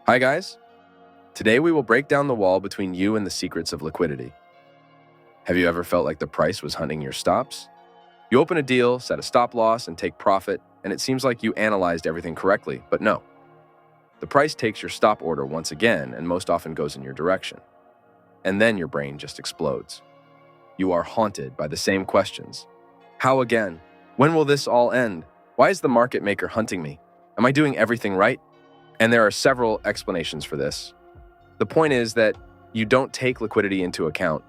Hi guys, today we will break down the wall between you and the secrets of liquidity. Have you ever felt like the price was hunting your stops? You open a deal, set a stop loss, and take profit, and it seems like you analyzed everything correctly, but no. The price takes your stop order once again and most often goes in your direction. And then your brain just explodes. You are haunted by the same questions. How again? When will this all end? Why is the market maker hunting me? Am I doing everything right? And there are several explanations for this. The point is that you don't take liquidity into account.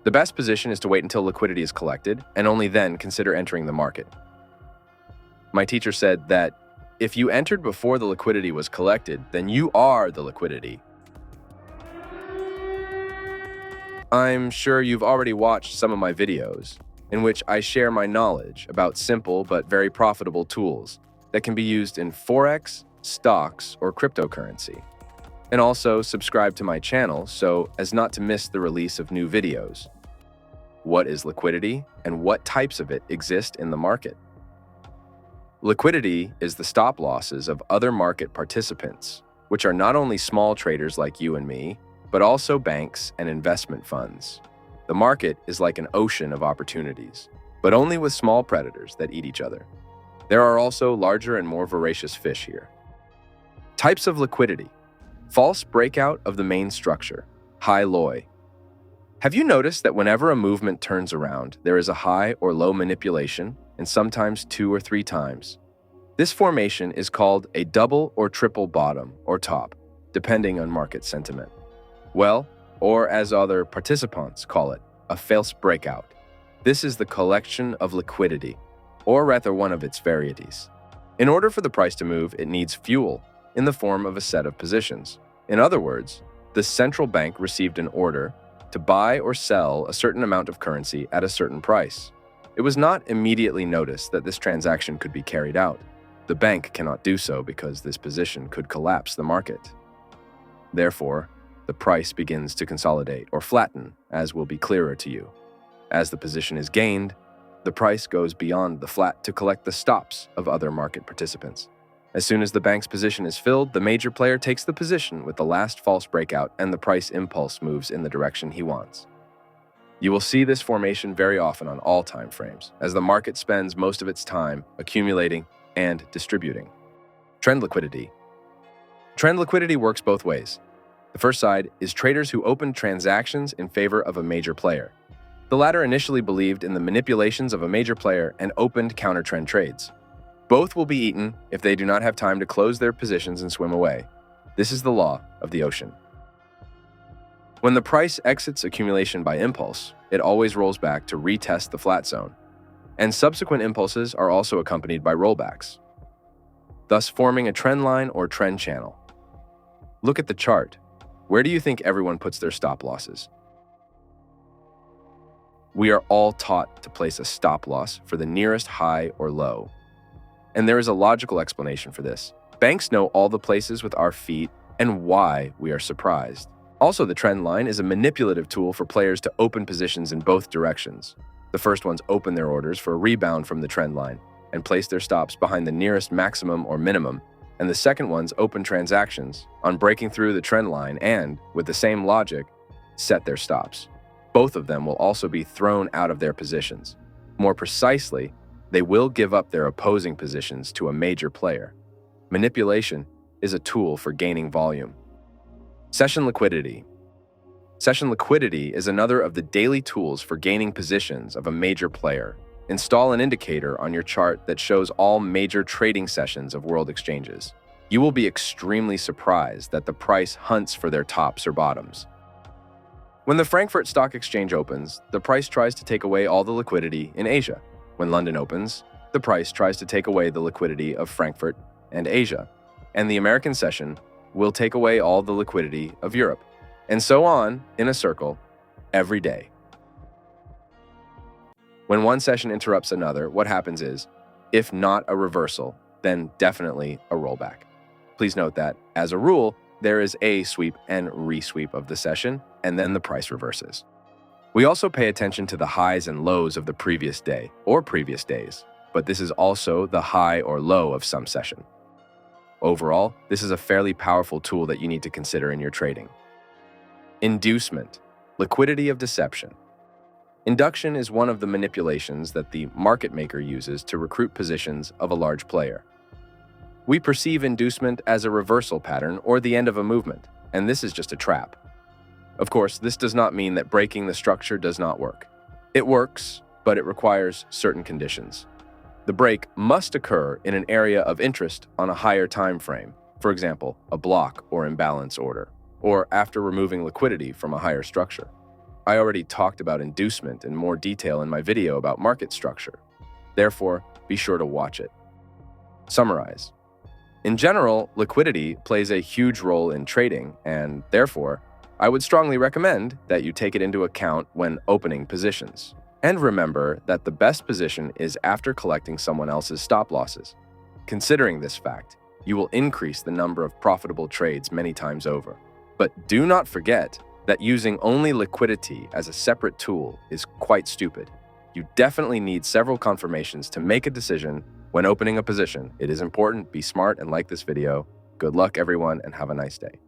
The best position is to wait until liquidity is collected and only then consider entering the market. My teacher said that if you entered before the liquidity was collected, then you are the liquidity. I'm sure you've already watched some of my videos in which I share my knowledge about simple but very profitable tools that can be used in Forex, stocks, or cryptocurrency. And also subscribe to my channel so as not to miss the release of new videos. What is liquidity and what types of it exist in the market? Liquidity is the stop losses of other market participants, which are not only small traders like you and me, but also banks and investment funds. The market is like an ocean of opportunities, but only with small predators that eat each other. There are also larger and more voracious fish here. Types of liquidity. False breakout of the main structure, high low. Have you noticed that whenever a movement turns around, there is a high or low manipulation, and sometimes 2 or 3 times? This formation is called a double or triple bottom or top, depending on market sentiment. Well, or as other participants call it, a false breakout. This is the collection of liquidity, or rather one of its varieties. In order for the price to move, it needs fuel in the form of a set of positions. In other words, the central bank received an order to buy or sell a certain amount of currency at a certain price. It was not immediately noticed that this transaction could be carried out. The bank cannot do so because this position could collapse the market. Therefore, the price begins to consolidate or flatten, as will be clearer to you. As the position is gained, the price goes beyond the flat to collect the stops of other market participants. As soon as the bank's position is filled, the major player takes the position with the last false breakout and the price impulse moves in the direction he wants. You will see this formation very often on all time frames, as the market spends most of its time accumulating and distributing. Trend liquidity. Trend liquidity works both ways. The first side is traders who open transactions in favor of a major player. The latter initially believed in the manipulations of a major player and opened counter-trend trades. Both will be eaten if they do not have time to close their positions and swim away. This is the law of the ocean. When the price exits accumulation by impulse, it always rolls back to retest the flat zone, and subsequent impulses are also accompanied by rollbacks, thus forming a trend line or trend channel. Look at the chart. Where do you think everyone puts their stop losses? We are all taught to place a stop loss for the nearest high or low. And there is a logical explanation for this. Banks know all the places with our feet and why we are surprised. Also, the trend line is a manipulative tool for players to open positions in both directions. The first ones open their orders for a rebound from the trend line and place their stops behind the nearest maximum or minimum, and the second ones open transactions on breaking through the trend line and, with the same logic, set their stops. Both of them will also be thrown out of their positions. More precisely, they will give up their opposing positions to a major player. Manipulation is a tool for gaining volume. Session liquidity. Session liquidity is another of the daily tools for gaining positions of a major player. Install an indicator on your chart that shows all major trading sessions of world exchanges. You will be extremely surprised that the price hunts for their tops or bottoms. When the Frankfurt Stock Exchange opens, the price tries to take away all the liquidity in Asia. When London opens, the price tries to take away the liquidity of Frankfurt and Asia, and the American session will take away all the liquidity of Europe, and so on in a circle every day. When one session interrupts another, what happens is, if not a reversal, then definitely a rollback. Please note that, as a rule, there is a sweep and resweep of the session, and then the price reverses. We also pay attention to the highs and lows of the previous day or previous days, but this is also the high or low of some session. Overall, this is a fairly powerful tool that you need to consider in your trading. Inducement, liquidity of deception. Induction is one of the manipulations that the market maker uses to recruit positions of a large player. We perceive inducement as a reversal pattern or the end of a movement, and this is just a trap. Of course, this does not mean that breaking the structure does not work. It works, but it requires certain conditions. The break must occur in an area of interest on a higher time frame, for example, a block or imbalance order, or after removing liquidity from a higher structure. I already talked about inducement in more detail in my video about market structure. Therefore, be sure to watch it. Summarize. In general, liquidity plays a huge role in trading, and therefore, I would strongly recommend that you take it into account when opening positions. And remember that the best position is after collecting someone else's stop losses. Considering this fact, you will increase the number of profitable trades many times over. But do not forget that using only liquidity as a separate tool is quite stupid. You definitely need several confirmations to make a decision when opening a position. It is important, be smart, and like this video. Good luck, everyone, and have a nice day.